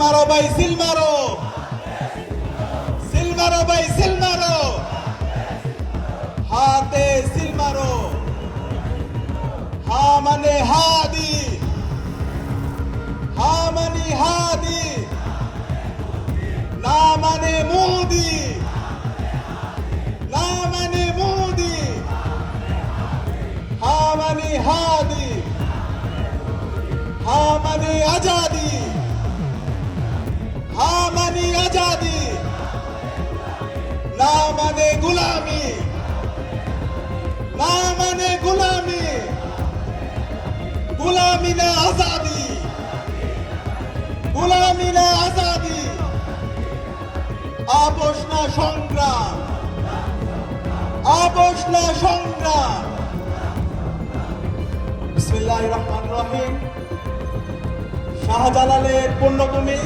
মারো ভাই সিল মারো, সিল মারো ভাই সিল মারো, হাতে সিল মারো। হা মানে হাদি, হা মানে হাদি, না মানে মোদি, না মানে মোদি, হা মানে হাদি, হা মানে আজাদি, হা মানে আজাদি, না মানে গুলামি, না মানে গুলামি, গুলামি না আজাদি, গুলামি না আজাদি, আপোষ না সংগ্রাম, আপোষ না সংগ্রাম। বিসমিল্লাহির রহমানির রহিম। শাহজালালের পুণ্যভূমি